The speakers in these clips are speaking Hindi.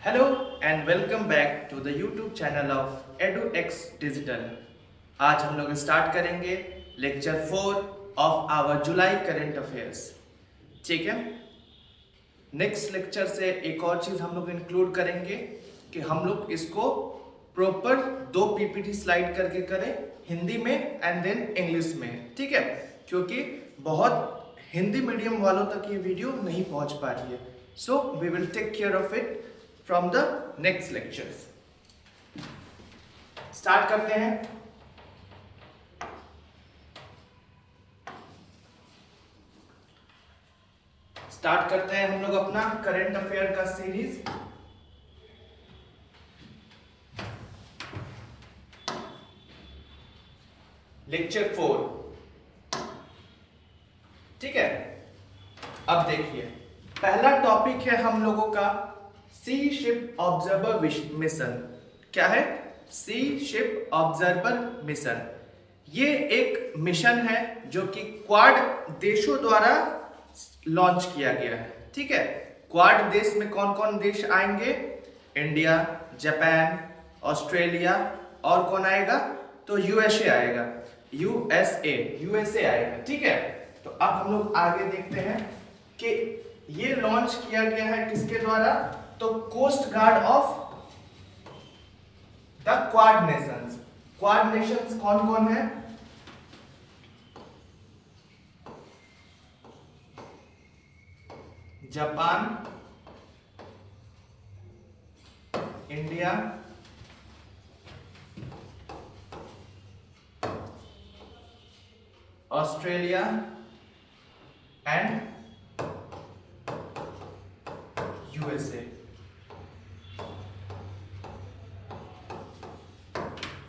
Hello and welcome back to the YouTube channel of EduX digital. आज हम लोग स्टार्ट करेंगे lecture 4 of our July current affairs. ठीक है, नेक्स्ट लेक्चर से एक और चीज़ हम लोग इंक्लूड करेंगे कि हम लोग इसको प्रॉपर 2 पीपीटी स्लाइड करके करें, हिंदी में एंड देन इंग्लिश में। ठीक है, क्योंकि बहुत हिंदी मीडियम वालों तक ये वीडियो नहीं पहुंच पा रही है। So we will take care of it from the next lectures। Start करते हैं। स्टार्ट करते हैं हम लोग अपना करंट अफेयर का सीरीज। लेक्चर 4। ठीक है, अब देखिए पहला टॉपिक है हम लोगों का सी शिप ऑब्जर्वर मिशन। क्या है? सी शिप ऑब्जर्वर मिशन। ये एक मिशन है जो कि क्वाड देशों द्वारा लॉन्च किया गया है। ठीक है, क्वाड देश में कौन कौन देश आएंगे? इंडिया, जापान, ऑस्ट्रेलिया और कौन आएगा? तो यूएसए आएगा। यूएसए आएगा। ठीक है, तो अब हम लोग आगे देखते हैं कि ये लॉन्च किया गया है किसके द्वारा? तो coast guard of the quad nations. Quad nations कौन कौन है? Japan, India, Australia and USA.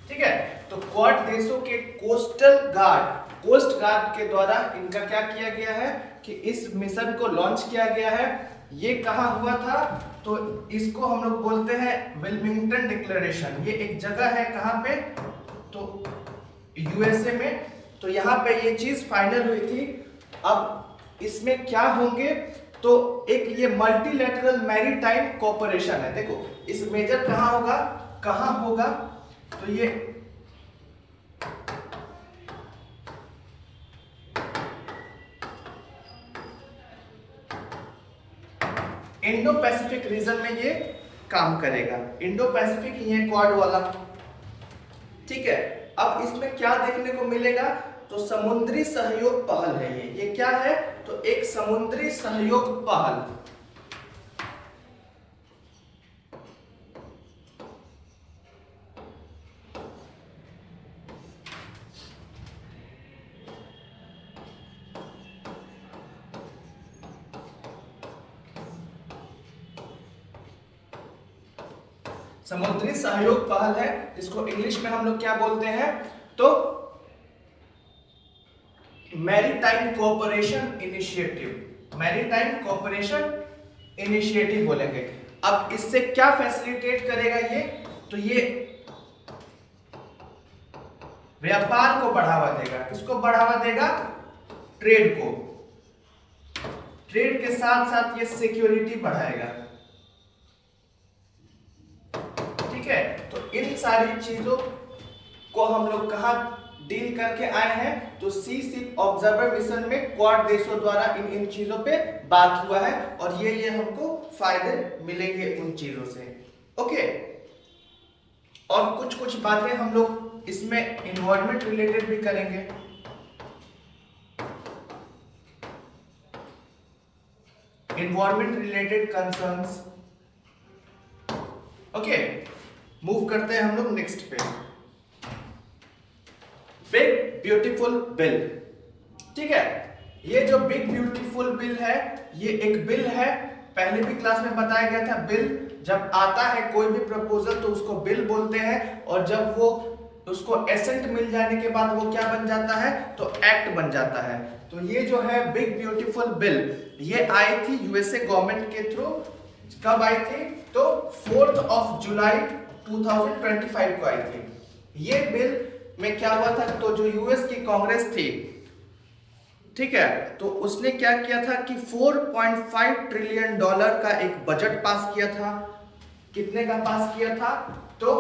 ठीक है, तो क्वाड देशों के कोस्ट गार्ड के द्वारा इनका क्या किया गया है कि इस मिशन को लॉन्च किया गया है। ये कहां हुआ था? तो इसको हम लोग बोलते हैं विल्मिंगटन डिक्लेरेशन। ये एक जगह है कहां पे? तो यूएसए में। तो यहां पे ये चीज फाइनल हुई थी। अब इसमें क्या होंगे? तो एक ये मल्टीलैटरल मैरीटाइम कोऑपरेशन है। देखो इस मेजर कहां होगा? तो ये इंडो पैसिफिक रीजन में ये काम करेगा। इंडो पैसिफिक ये क्वाड वाला। ठीक है, अब इसमें क्या देखने को मिलेगा? तो समुद्री सहयोग पहल है ये क्या है? तो एक समुद्री सहयोग पहल। समुद्री सहयोग पहल है। इसको इंग्लिश में हम लोग क्या बोलते हैं? तो maritime cooperation initiative. Maritime cooperation initiative बोलेंगे। अब इससे क्या फैसिलिटेट करेगा ये? तो ये व्यापार को बढ़ावा देगा। किसको बढ़ावा देगा? ट्रेड को। ट्रेड के साथ साथ ये सिक्योरिटी बढ़ाएगा। ठीक है, तो इन सारी चीजों को हम लोग कहां डील करके आए हैं? तो सी शिप ऑब्जर्वर मिशन में क्वाड देशों द्वारा इन चीजों पे बात हुआ है और ये हमको फायदे मिलेंगे उन चीजों से। ओके, और कुछ बातें हम लोग इसमें एनवायरनमेंट रिलेटेड भी करेंगे। Environment related concerns. Okay, move करते हैं हम लोग नेक्स्ट पे। Big beautiful bill. ठीक है, ये जो बिग ब्यूटीफुल बिल है ये एक बिल है। पहले भी क्लास में बताया गया था, बिल जब आता है कोई भी प्रपोजल तो उसको बिल बोलते हैं, और जब वो उसको एसेंट मिल जाने के बाद वो क्या बन जाता है? तो एक्ट बन जाता है। तो ये जो है बिग ब्यूटीफुल बिल, ये आई थी यूएसए गवर्नमेंट के थ्रू। कब आई थी? तो 4 जुलाई 2025 को आई थी। ये बिल में क्या हुआ था? तो जो यूएस की कांग्रेस थी, ठीक है, तो उसने क्या किया था कि $4.5 ट्रिलियन का एक बजट पास किया था। कितने का पास किया था? तो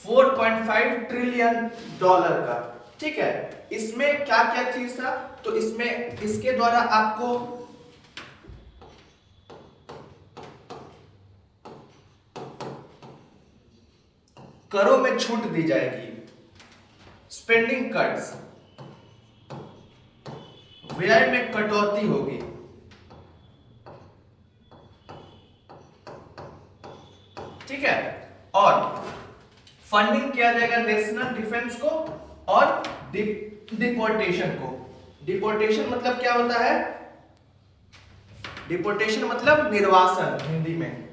4.5 ट्रिलियन डॉलर का। ठीक है, इसमें क्या क्या चीज था? तो इसमें इसके द्वारा आपको करों में छूट दी जाएगी, स्पेंडिंग कट्स, व्यय में कटौती होगी, ठीक है, और फंडिंग किया जाएगा नेशनल डिफेंस को और डिपोर्टेशन को। डिपोर्टेशन मतलब क्या होता है? डिपोर्टेशन मतलब निर्वासन हिंदी में।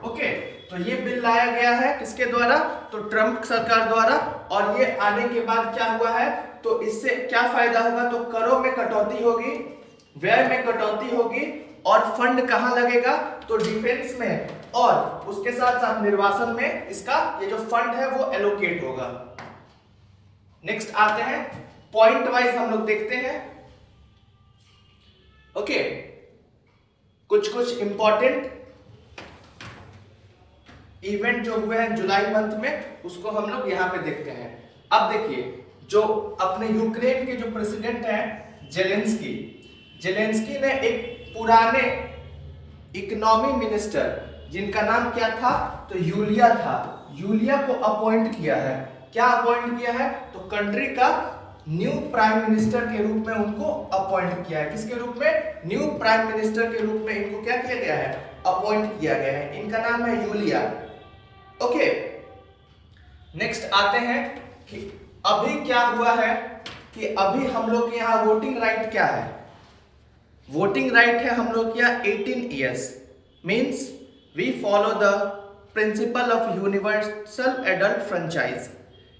ओके, तो ये बिल लाया गया है किसके द्वारा? तो ट्रंप सरकार द्वारा। और ये आने के बाद क्या हुआ है? तो इससे क्या फायदा होगा? तो करों में कटौती होगी, व्यय में कटौती होगी, और फंड कहां लगेगा? तो डिफेंस में, और उसके साथ साथ निर्वासन में इसका ये जो फंड है वो एलोकेट होगा। नेक्स्ट आते हैं, पॉइंट वाइज हम लोग देखते हैं। ओके, कुछ कुछ इंपॉर्टेंट इवेंट जो हुए हैं जुलाई मंथ में, उसको हम लोग यहां पे देखते हैं। अब देखिए, जो अपने यूक्रेन के जो प्रेसिडेंट हैं जेलेंस्की, जेलेंस्की ने एक पुराने इकोनॉमी मिनिस्टर जिनका नाम क्या था? तो यूलिया था, यूलिया को अपॉइंट किया है। क्या अपॉइंट किया है? तो कंट्री का न्यू प्राइम मिनिस्टर के रूप में उनको अपॉइंट किया है। किसके रूप में? न्यू प्राइम मिनिस्टर के रूप में इनको क्या किया गया है? अपॉइंट किया गया है। इनका नाम है यूलिया। ओके, नेक्स्ट आते हैं कि अभी क्या हुआ है कि अभी हम लोग के यहाँ वोटिंग राइट क्या है? वोटिंग राइट है हम लोग क्या? 18 years, means we follow the principal of universal adult franchise.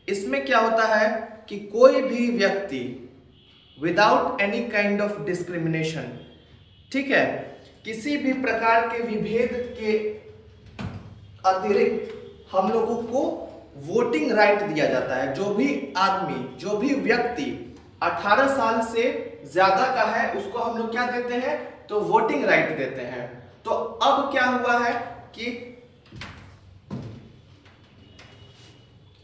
इसमें क्या होता है कि कोई भी व्यक्ति without any kind of discrimination, ठीक है, किसी भी प्रकार के विभेद के अतिरिक्त हम लोगों को वोटिंग राइट दिया जाता है। जो भी आदमी, जो भी व्यक्ति 18 साल से ज्यादा का है उसको हम लोग क्या देते हैं? तो वोटिंग राइट देते हैं। तो अब क्या हुआ है कि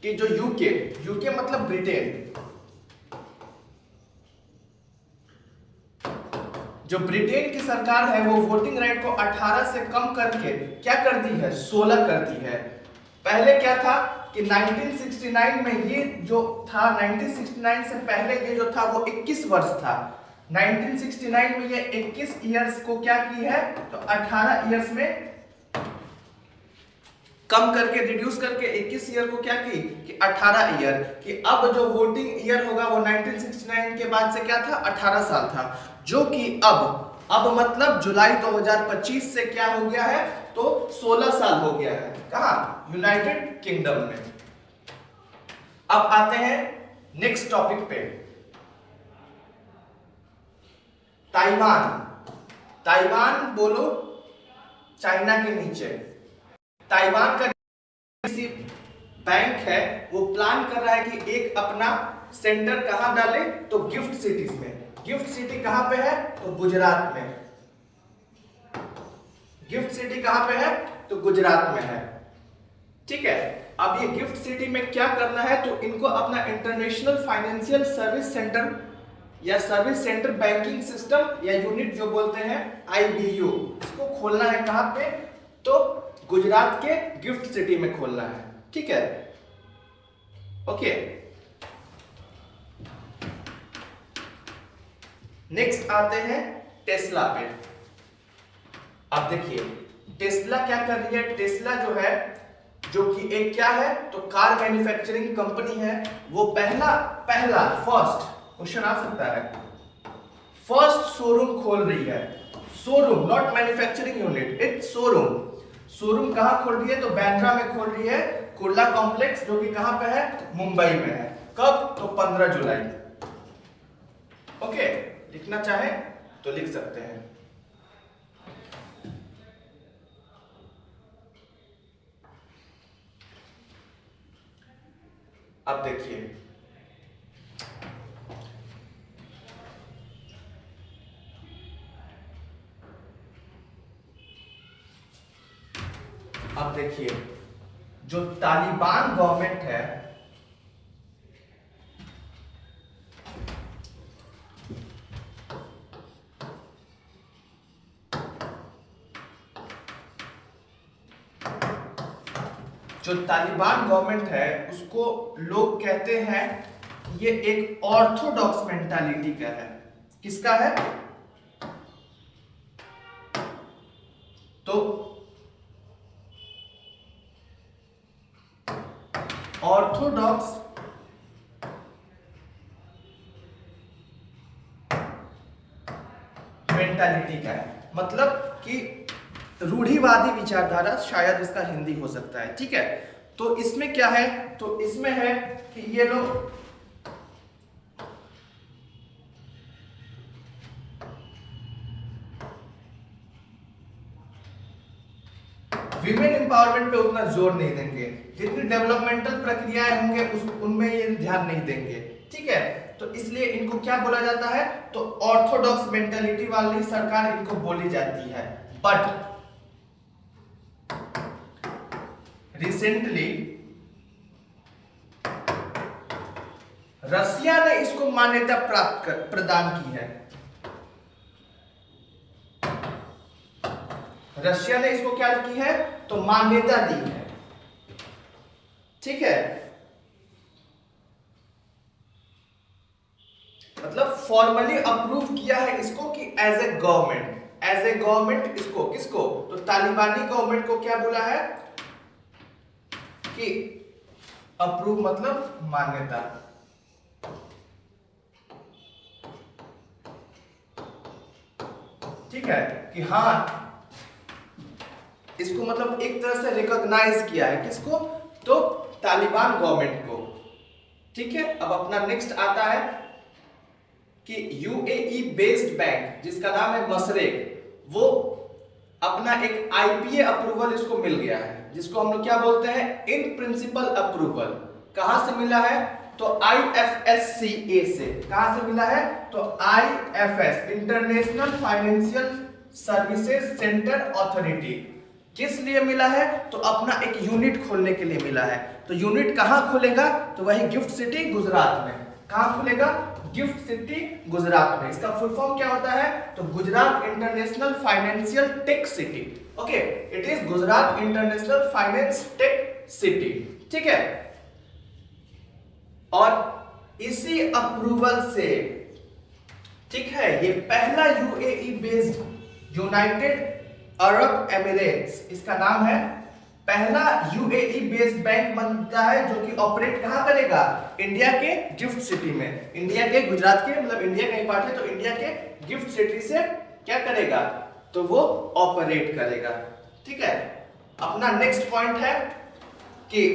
जो यूके, यूके मतलब ब्रिटेन, जो ब्रिटेन की सरकार है वो वोटिंग राइट को 18 से कम करके क्या कर दी है? 16 कर दी है। पहले क्या था कि 1969 में ये जो था, 1969 से पहले ये जो था वो 21 वर्ष था। 1969 में ये 21 ईयर्स को क्या की है? तो 18 ईयर्स में कम करके, रिड्यूस करके 21 ईयर को क्या की कि 18 ईयर कि अब जो वोटिंग ईयर होगा वो 1969 के बाद से क्या था? 18 साल था, जो कि अब मतलब जुलाई 2025 से क्या हो गया है? तो 16 साल हो गया है। कहां? यूनाइटेड किंगडम में। अब आते हैं नेक्स्ट टॉपिक पे, ताइवान। ताइवान बोलो चाइना के नीचे। ताइवान का किसी बैंक है वो प्लान कर रहा है कि एक अपना सेंटर कहां डाले? तो गिफ्ट सिटीज में। गिफ्ट सिटी कहां पे है? तो गुजरात में। गिफ्ट सिटी कहां पे है? तो गुजरात में है। ठीक है, अब ये गिफ्ट सिटी में क्या करना है? तो इनको अपना इंटरनेशनल फाइनेंशियल सर्विस सेंटर या सर्विस सेंटर बैंकिंग सिस्टम या यूनिट जो बोलते हैं IBU, इसको खोलना है। कहां पे? तो गुजरात के गिफ्ट सिटी में खोलना है। ठीक है, ओके। नेक्स्ट आते हैं टेस्ला पे। अब देखिए टेस्ला क्या कर रही है? टेस्ला जो है, जो कि एक क्या है? तो कार मैन्युफैक्चरिंग कंपनी है। वो पहला फर्स्ट क्वेश्चन आ सकता है, फर्स्ट शोरूम खोल रही है। Showroom, not manufacturing unit, it's showroom. Showroom कहां खोल रही है? तो बांद्रा में खोल रही है, कुर्ला कॉम्प्लेक्स, जो कि कहां पे है? मुंबई में है। कब? तो 15 जुलाई। ओके, लिखना चाहे तो लिख सकते हैं। अब देखिए अब देखिए, जो तालिबान गवर्नमेंट है, जो तालिबान गवर्नमेंट है उसको लोग कहते हैं ये एक ऑर्थोडॉक्स मेंटालिटी का है। किसका है? तो ऑर्थोडॉक्स मेंटालिटी का है, मतलब कि रूढ़िवादी विचारधारा, शायद इसका हिंदी हो सकता है। ठीक है, तो इसमें क्या है? तो इसमें है कि ये लोग विमेन एम्पावरमेंट पे उतना जोर नहीं देंगे, जितनी डेवलपमेंटल प्रक्रियाएं होंगे उनमें ये ध्यान नहीं देंगे। ठीक है, तो इसलिए इनको क्या बोला जाता है? तो ऑर्थोडॉक्स मेंटालिटी वाली सरकार इनको बोली जाती है। बट रिसेंटली रसिया ने इसको मान्यता प्रदान की है। रशिया ने इसको क्या की है? तो मान्यता दी है। ठीक है, मतलब फॉर्मली अप्रूव किया है इसको कि एज ए गवर्नमेंट इसको, किसको? तो तालिबानी गवर्नमेंट को क्या बोला है कि अप्रूव मतलब मान्यता। ठीक है, कि हाँ इसको मतलब एक तरह से रिकॉग्नाइज किया है। किसको? तो तालिबान गवर्नमेंट को। ठीक है, अब अपना नेक्स्ट आता है कि यूएई बेस्ड बैंक जिसका नाम है मसरेक, वो अपना एक आईपीए अप्रूवल इसको मिल गया है, जिसको हम लोग क्या बोलते हैं? In principle approval. कहां से मिला है? तो आईएफएससीए से। कहां से मिला है? तो IFS, international financial services centre authority. किस लिए मिला है? तो अपना एक यूनिट खोलने के लिए मिला है। तो यूनिट कहां खुलेगा? तो वही गिफ्ट सिटी गुजरात में। कहां खुलेगा? गिफ्ट सिटी गुजरात में। इसका फुल फॉर्म क्या होता है? तो Gujarat international financial tech city. Okay, it is Gujarat international finance tech city. ठीक है, और इसी अप्रूवल से, ठीक है, ये पहला UAE based United Arab Emirates, इसका नाम है, पहला यूएई बेस्ड बैंक बनता है जो कि ऑपरेट कहां करेगा? इंडिया के गिफ्ट सिटी में। इंडिया के, गुजरात के, मतलब इंडिया का ही पार्ट है, तो इंडिया के गिफ्ट सिटी से क्या करेगा? तो वो ऑपरेट करेगा। ठीक है, अपना नेक्स्ट पॉइंट है कि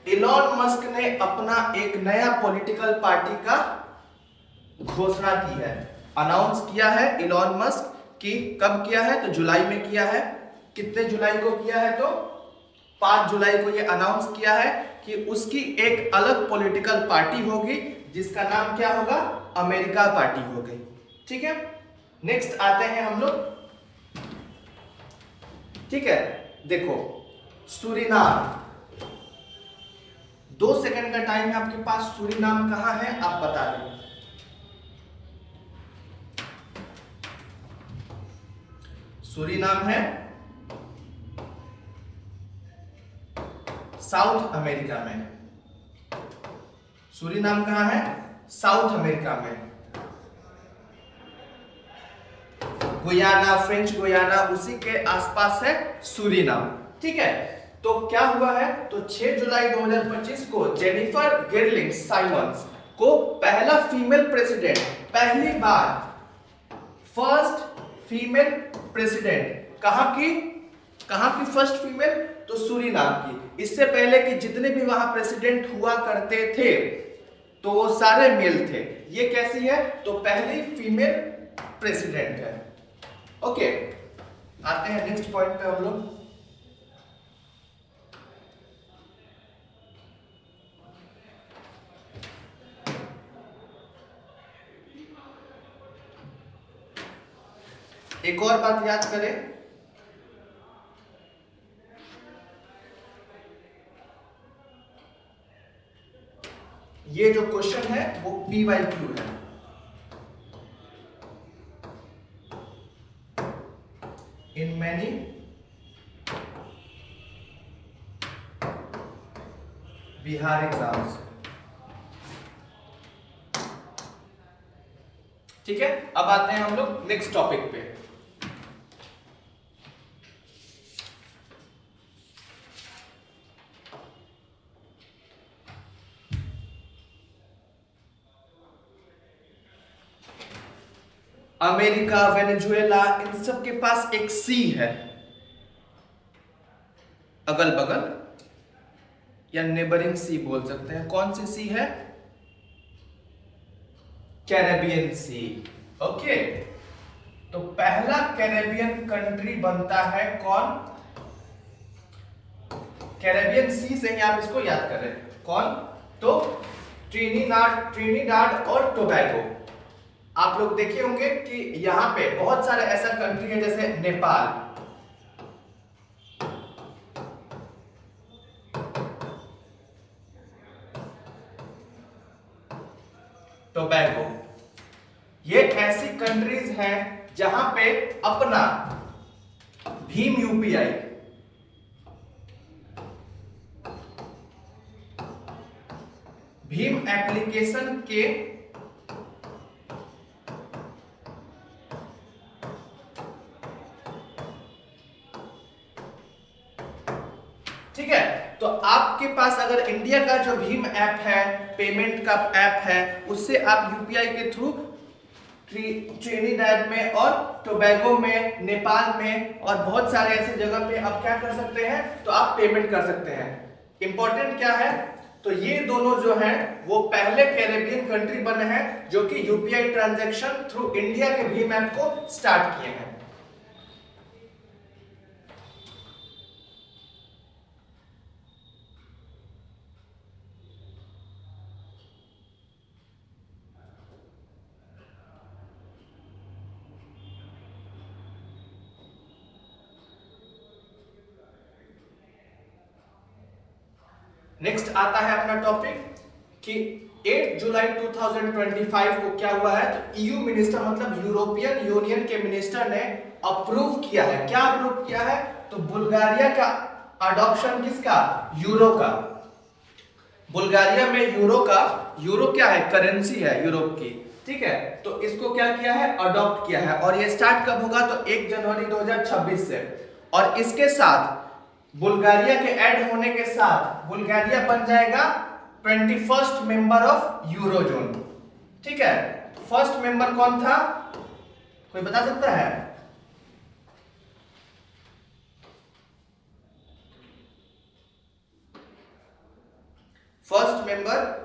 इलॉन मस्क ने अपना एक नया पॉलिटिकल पार्टी का घोषणा की है, अनाउंस किया है इलॉन मस्क की। कब किया है? तो जुलाई में किया है। कितने जुलाई को किया है? तो 5 जुलाई को ये अनाउंस किया है कि उसकी एक अलग पॉलिटिकल पार्टी होगी जिसका नाम क्या होगा? अमेरिका पार्टी होगी। ठीक है, नेक्स्ट आते हैं हम लोग। ठीक है, देखो सूरीनाम, 2 सेकंड का टाइम है आपके पास। सूरीनाम कहां है आप बता दें। सूरीनाम है साउथ अमेरिका में। सूरीनाम कहां है? साउथ अमेरिका में। गुयाना, फ्रेंच गुयाना, उसी के आसपास है सूरीनाम। ठीक है, तो क्या हुआ है? तो 6 जुलाई 2025 को जेनिफर गेरलिंग साइमंस को पहला फीमेल प्रेसिडेंट, पहली बार फर्स्ट फीमेल प्रेसिडेंट, कहां की फर्स्ट फीमेल? तो सूरीनाम की। इससे पहले कि जितने भी वहां प्रेसिडेंट हुआ करते थे तो वो सारे मेल थे। ये कैसी है? तो पहली फीमेल प्रेसिडेंट है। ओके, आते हैं नेक्स्ट पॉइंट पे हम लोग। एक और बात याद करें ये जो क्वेश्चन है वो PYQ है। In many Bihar exams. ठीक है, अब आते हैं हम लोग नेक्स्ट टॉपिक पे। अमेरिका, वेनेजुएला, इन सब के पास एक सी है अगल बगल, या नेबरिंग सी बोल सकते हैं। कौन सी सी है? Caribbean sea. ओके, तो पहला कैरेबियन कंट्री बनता है कौन? कैरेबियन सी से ही आप इसको याद करें। कौन? तो ट्रिनिडाड और टोबैगो। आप लोग देखे होंगे कि यहां पे बहुत सारे ऐसा कंट्री है, जैसे नेपाल, टोबैगो, ये ऐसी कंट्रीज हैं जहां पे अपना भीम यूपीआई, भीम एप्लीकेशन के ठीक है। तो आपके पास अगर इंडिया का जो भीम ऐप है, पेमेंट का ऐप है, उससे आप यूपीआई के थ्रू ट्रिनिडाड में और टोबैगो में, नेपाल में और बहुत सारे ऐसे जगह पे आप क्या कर सकते हैं, तो आप पेमेंट कर सकते हैं। इंपॉर्टेंट क्या है, तो ये दोनों जो हैं वो पहले कैरेबियन कंट्री बने हैं जो कि यूपीआई ट्रांजैक्शन थ्रू इंडिया के भीम ऐप को स्टार्ट किए हैं। नेक्स्ट आता है अपना टॉपिक कि 8 जुलाई 2025 को क्या हुआ है, तो ईयू मिनिस्टर मतलब यूरोपियन यूनियन के मिनिस्टर ने अप्रूव किया है। क्या अप्रूव किया है, तो बुल्गारिया का अडॉप्शन किसका? यूरो का। बुल्गारिया में यूरो क्या है? करेंसी है यूरोप की। ठीक है, तो इसको क्या किया है? अडॉप्ट किया है। और ये स्टार्ट कब होगा, तो 1 जनवरी 2026 से। और इसके साथ बुल्गारिया के ऐड होने के साथ बुल्गारिया बन जाएगा 21st मेंबर ऑफ यूरोजोन। ठीक है, फर्स्ट मेंबर कौन था, कोई बता सकता है? First member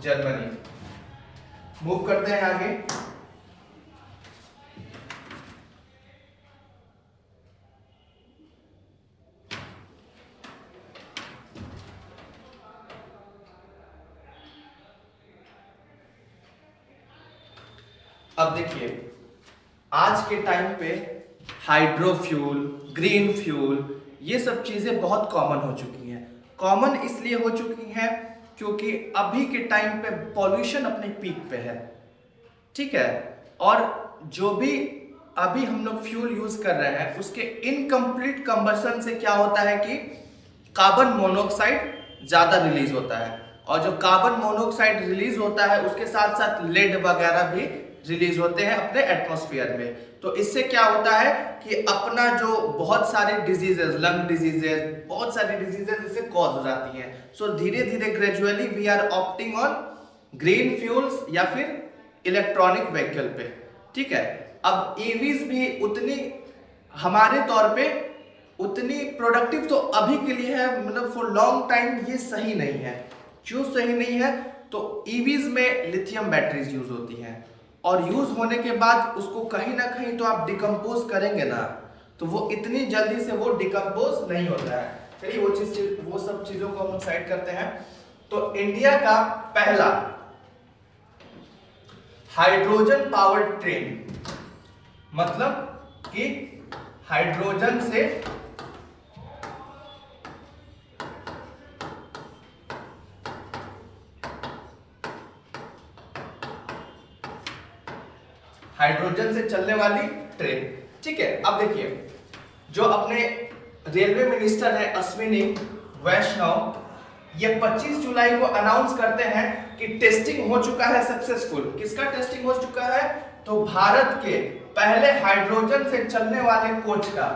Germany. मूव करते हैं आगे। अब देखिए, आज के टाइम पे हाइड्रोफ्यूल, ग्रीन फ्यूल, ये सब चीजें बहुत कॉमन हो चुकी हैं। कॉमन इसलिए हो चुकी हैं क्योंकि अभी के टाइम पे पॉल्यूशन अपने पीक पे है। ठीक है, और जो भी अभी हम लोग फ्यूल यूज कर रहे हैं उसके इनकम्प्लीट कंबशन से क्या होता है कि कार्बन मोनोऑक्साइड ज्यादा रिलीज होता है, और जो कार्बन मोनोऑक्साइड रिलीज होता है उसके साथ साथ लेड वगैरह भी रिलीज होते हैं अपने एटमॉस्फेयर में। तो इससे क्या होता है कि अपना जो बहुत सारे डिजीजेस, लंग डिजीजेस, बहुत सारी डिजीजेस इससे कॉज हो जाती हैं। सो धीरे धीरे gradually we are opting on green fuels या फिर इलेक्ट्रॉनिक व्हीकल पे। ठीक है, अब ईवीज भी उतनी हमारे तौर पे उतनी प्रोडक्टिव तो अभी के लिए है, मतलब फॉर लॉन्ग टाइम ये सही नहीं है। क्यों सही नहीं है, तो ईवीज में लिथियम बैटरीज यूज होती हैं, और यूज होने के बाद उसको कहीं ना कहीं तो आप डिकम्पोज करेंगे ना, तो वो इतनी जल्दी से वो डिकम्पोज नहीं होता है। चलिए वो सब चीजों को हम साइड करते हैं। तो इंडिया का पहला हाइड्रोजन पावर्ड ट्रेन मतलब कि हाइड्रोजन से चलने वाली ट्रेन। ठीक है, अब देखिए जो अपने रेलवे मिनिस्टर है अश्विनी वैष्णव, ये 25 जुलाई को अनाउंस करते हैं कि टेस्टिंग हो चुका है सक्सेसफुल। किसका टेस्टिंग हो चुका है? तो भारत के पहले हाइड्रोजन से चलने वाले कोच का।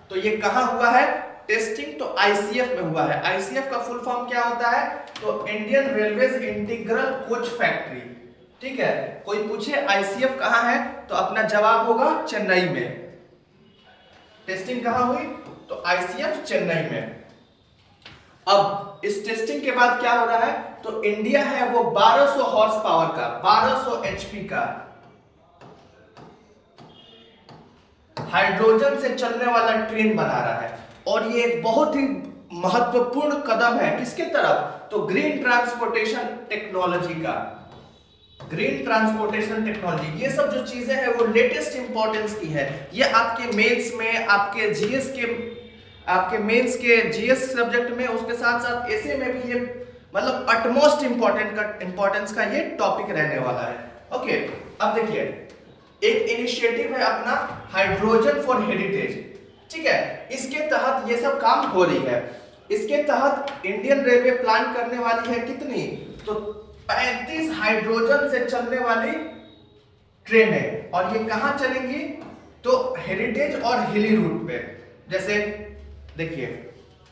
तो ये कहां हुआ है टेस्टिंग? तो आईसीएफ में हुआ है। आईसीएफ का फुल फॉर्म क्या होता है? तो Indian railways integral coach factory. ठीक है, कोई पूछे आईसीएफ कहां है तो अपना जवाब होगा चेन्नई में। टेस्टिंग कहां हुई? तो आईसीएफ चेन्नई में। अब इस टेस्टिंग के बाद क्या हो रहा है? तो इंडिया है वो 1200 हॉर्स पावर का, 1200 एचपी का हाइड्रोजन से चलने वाला ट्रेन बना रहा है। और ये एक बहुत ही महत्वपूर्ण कदम है किसके तरफ? तो ग्रीन ट्रांसपोर्टेशन टेक्नोलॉजी का। ग्रीन ट्रांसपोर्टेशन टेक्नोलॉजी, ये सब जो चीजें हैं वो लेटेस्ट इंपॉर्टेंस की है। ये आपके मेंस में, आपके जीएस सब्जेक्ट में, उसके साथ साथ ऐसे में भी ये मतलब अटमोस्ट इंपॉर्टेंस का ये टॉपिक रहने वाला है। ओके, अब देखिए एक इनिशिएटिव है अपना हाइड्रोजन फॉर हेरिटेज। ठीक है, इसके तहत ये सब काम हो रही है। इसके तहत इंडियन रेलवे प्लान करने वाली है कितनी? तो 35 हाइड्रोजन से चलने वाली ट्रेन है। और ये कहां चलेंगी? तो हेरिटेज और हिली रूट पे। जैसे देखिए,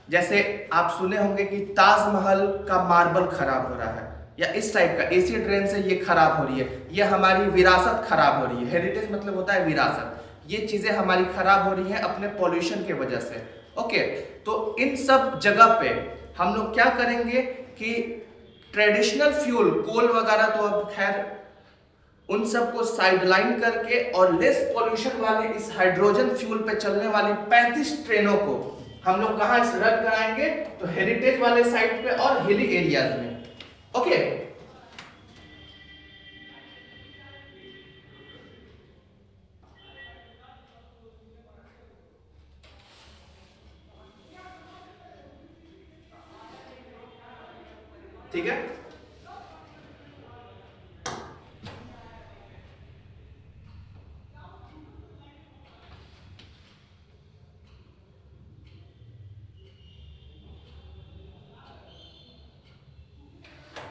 जैसे आप सुने होंगे कि ताजमहल का मार्बल खराब हो रहा है, या इस टाइप का एसी ट्रेन से ये खराब हो रही है, ये हमारी विरासत खराब हो रही है। हेरिटेज मतलब होता है विरासत। ये चीजें हमारी खराब हो रही हैं अपने पॉल्यूशन के वजह से। ओके, तो इन सब जगह पे हम लोग क्या करेंगे कि ट्रेडिशनल फ्यूल, कोल वगैरह तो अब खैर उन सबको साइडलाइन करके और लेस पॉल्यूशन वाले इस हाइड्रोजन फ्यूल पे चलने वाली 35 ट्रेनों को हम लोग कहां से रन कराएंगे? तो हेरिटेज वाले साइट पे और हिली एरियाज में। ओके, ठीक है।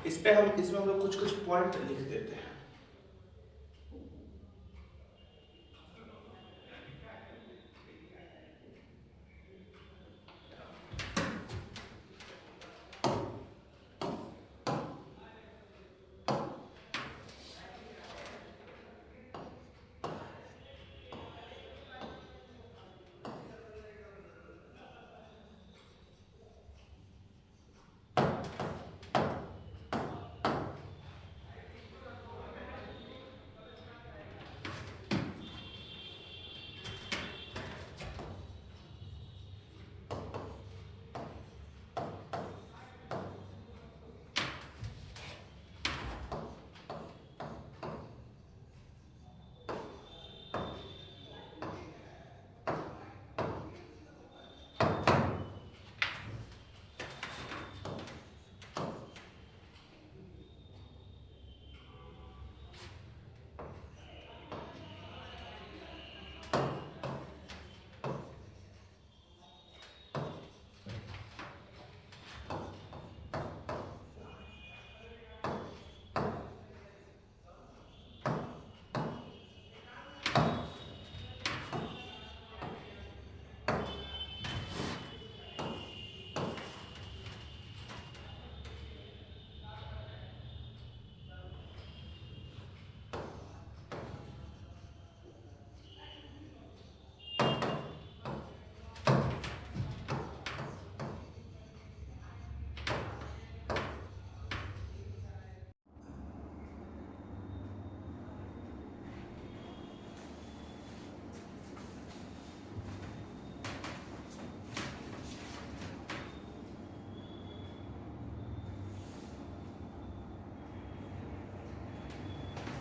इसमें हम लोग कुछ कुछ पॉइंट लिख देते हैं।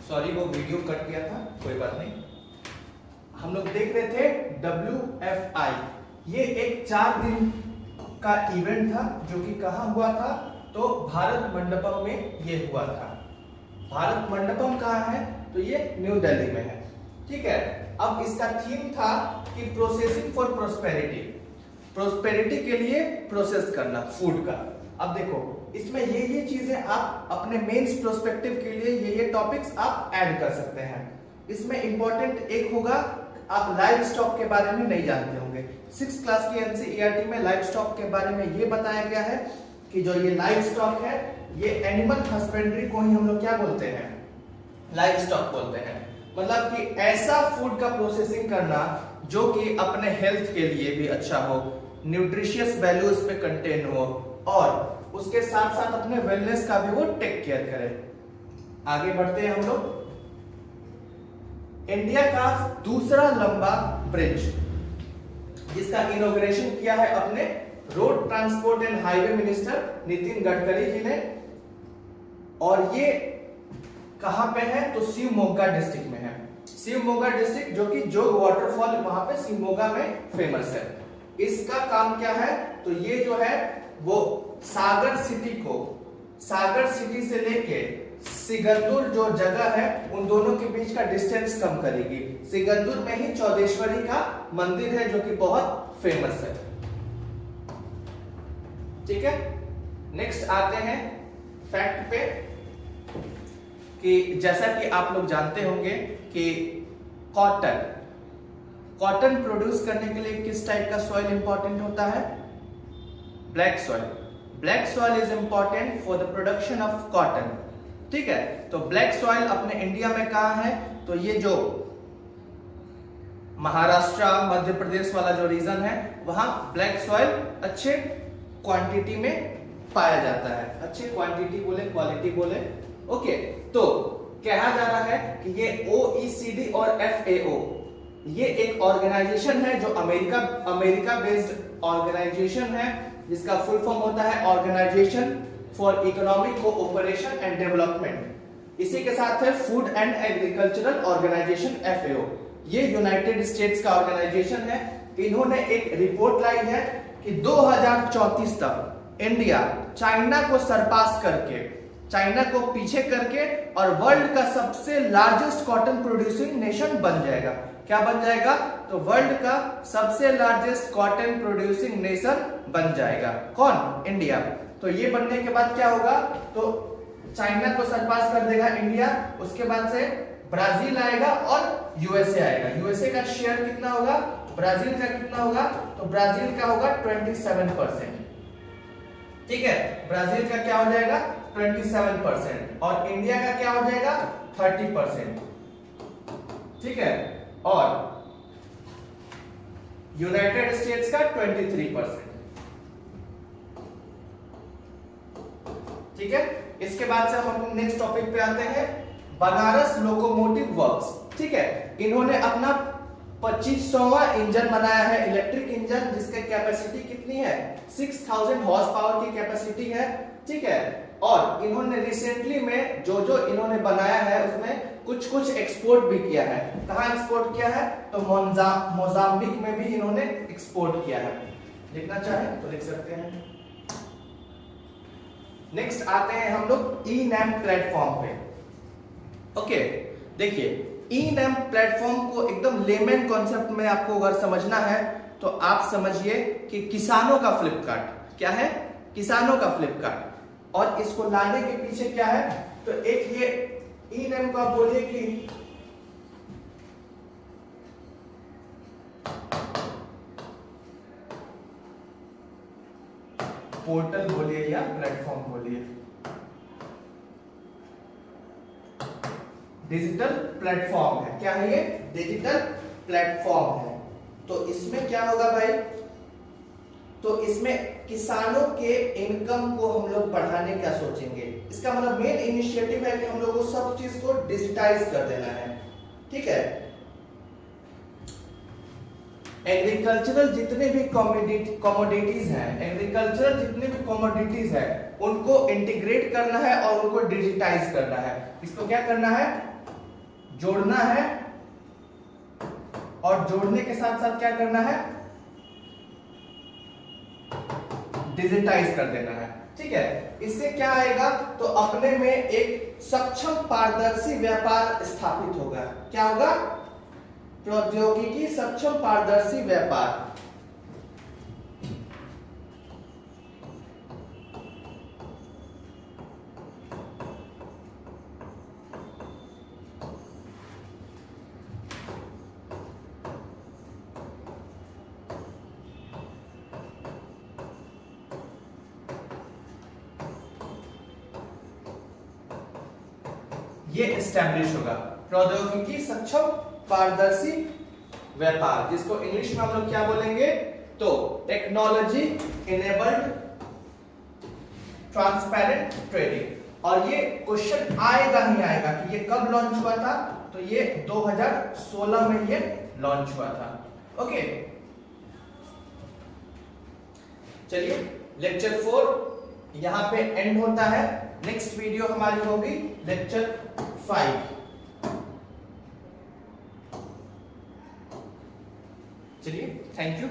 सॉरी, वो वीडियो कट किया था, कोई बात नहीं। हम लोग देख रहे थे WFI। ये एक 4 दिन का इवेंट था जो कि कहाँ हुआ था, तो भारत मंडपम में ये हुआ था। भारत मंडपम कहाँ है, तो ये न्यू दिल्ली में है। ठीक है, अब इसका थीम था कि प्रोसेसिंग फॉर प्रोस्पेरिटी, प्रोस्पेरिटी के लिए प्रोसेस करना फूड का। अब देखो इसमें ये चीजें आप अपने मेंस प्रोस्पेक्टिव के लिए ये टॉपिक्स आप ऐड कर सकते हैं। इसमें इंपॉर्टेंट एक होगा, आप लाइव स्टॉक के बारे में नहीं जानते होंगे। 6th क्लास की एनसीईआरटी में लाइव स्टॉक के बारे में ये बताया गया है कि जो ये लाइव स्टॉक है ये एनिमल हस्बेंड्री को ही हम लोग क्या बोलते हैं, लाइव स्टॉक बोलते हैं। मतलब कि ऐसा फूड का प्रोसेसिंग करना जो कि अपने हेल्थ के लिए भी अच्छा हो, न्यूट्रिशियस वैल्यू इस पे कंटेन हो और उसके साथ साथ अपने वेलनेस का भी वो टेक केयर करे। आगे बढ़ते हैं हम लोग। इंडिया का दूसरा लंबा ब्रिज जिसका इनॉग्रेशन किया है अपने road transport and highway minister Nitin Gadkari ji ने, और ये कहां पे है, तो शिवमोगा डिस्ट्रिक्ट में है। शिवमोगा डिस्ट्रिक्ट जो कि जोग वाटरफॉल वहां पे शिवमोगा में फेमस है। इसका काम क्या है, तो ये जो है वो सागर सिटी से लेके सिगंदूर जो जगह है उन दोनों के बीच का डिस्टेंस कम करेगी। सिगंदूर में ही चौदेश्वरी का मंदिर है जो कि बहुत फेमस है। ठीक है, नेक्स्ट आते हैं फैक्ट पे कि जैसा कि आप लोग जानते होंगे कि कॉटन प्रोड्यूस करने के लिए किस टाइप का सॉइल इंपॉर्टेंट होता है, black soil. Black soil is important for the production of cotton. ठीक है, तो ब्लैक सॉइल अपने इंडिया में कहां है, तो ये जो महाराष्ट्र मध्य प्रदेश वाला जो रीजन है वहां ब्लैक सॉइल अच्छे क्वांटिटी में पाया जाता है। अच्छे क्वांटिटी बोले, क्वालिटी बोले। ओके, तो कहा जा रहा है कि ये OECD और FAO ये एक ऑर्गेनाइजेशन है जो अमेरिका बेस्ड ऑर्गेनाइजेशन है, जिसका फुल फॉर्म होता है organisation for economic cooperation and development. इसी के साथ है food and agricultural organisation FAO। ये यूनाइटेड स्टेट्स का ऑर्गेनाइजेशन है। इन्होंने एक रिपोर्ट लाई है कि 2034 तक इंडिया चाइना को सरपास करके, चाइना को पीछे करके और वर्ल्ड का सबसे लार्जेस्ट कॉटन प्रोड्यूसिंग नेशन बन जाएगा। क्या बन जाएगा, तो वर्ल्ड का सबसे लार्जेस्ट कॉटन प्रोड्यूसिंग नेशन बन जाएगा। कौन, इंडिया। तो ये बनने के बाद क्या होगा, तो चाइना को सरपास कर देगा इंडिया, उसके बाद से ब्राजील आएगा और यूएसए आएगा। यूएसए का शेयर कितना होगा, ब्राजील का कितना होगा, तो ब्राजील का होगा 27%। ठीक है, ब्राजील का क्या हो जाएगा 27% और इंडिया का क्या हो जाएगा 30%। ठीक है, और यूनाइटेड स्टेट्स का 23%। ठीक है, इसके बाद से हम नेक्स्ट टॉपिक पे आते हैं, बनारस लोकोमोटिव वर्क्स। ठीक है, इन्होंने अपना 2500वां इंजन बनाया है, इलेक्ट्रिक इंजन, जिसकी कैपेसिटी कितनी है 6000 हॉर्स पावर की कैपेसिटी है। ठीक है, और इन्होंने रिसेंटली में जो इन्होंने बनाया है उसमें कुछ एक्सपोर्ट भी किया है। कहां एक्सपोर्ट किया है, तो मोजाम्बिक में भी इन्होंने एक्सपोर्ट किया है। लिखना चाहे तो लिख सकते हैं। नेक्स्ट आते हैं हम लोग ई-नैम प्लेटफॉर्म पे। ओके, देखिए ई-नैम प्लेटफॉर्म को एकदम लेमन कॉन्सेप्ट में आपको अगर समझना है तो आप समझिए कि किसानों का फ्लिपकार्ट। क्या है, किसानों का फ्लिपकार्ट। और इसको लाने के पीछे क्या है, तो एक ये ई-नैम को आप बोलिए कि पोर्टल बोलिए या प्लेटफॉर्म बोलिए, डिजिटल प्लेटफॉर्म है। क्या है ये, डिजिटल प्लेटफॉर्म है। तो इसमें क्या होगा भाई, तो इसमें किसानों के इनकम को हम लोग बढ़ाने का सोचेंगे। इसका मतलब मेन इनिशिएटिव है कि हम लोग सब चीज को डिजिटाइज कर देना है। ठीक है, एग्रीकल्चरल जितने भी कमोडिटीज हैं, एग्रीकल्चरल जितने भी कमोडिटीज हैं उनको इंटीग्रेट करना है और उनको डिजिटाइज करना है। इसको क्या करना है, जोड़ना है और जोड़ने के साथ साथ क्या करना है, डिजिटाइज कर देना है। ठीक है, इससे क्या आएगा, तो अपने में एक सक्षम पारदर्शी व्यापार स्थापित होगा। क्या होगा, प्रौद्योगिकी सक्षम पारदर्शी व्यापार। ये एस्टैब्लिश होगा, प्रौद्योगिकी सक्षम पारदर्शी व्यापार, जिसको इंग्लिश में हम लोग क्या बोलेंगे, तो टेक्नोलॉजी इनेबल्ड ट्रांसपेरेंट ट्रेडिंग। और ये क्वेश्चन आएगा ही आएगा कि ये कब लॉन्च हुआ था, तो ये 2016 में ये लॉन्च हुआ था। ओके, चलिए लेक्चर 4 यहां पे एंड होता है। नेक्स्ट वीडियो हमारी होगी लेक्चर 5। चलिए, थैंक यू।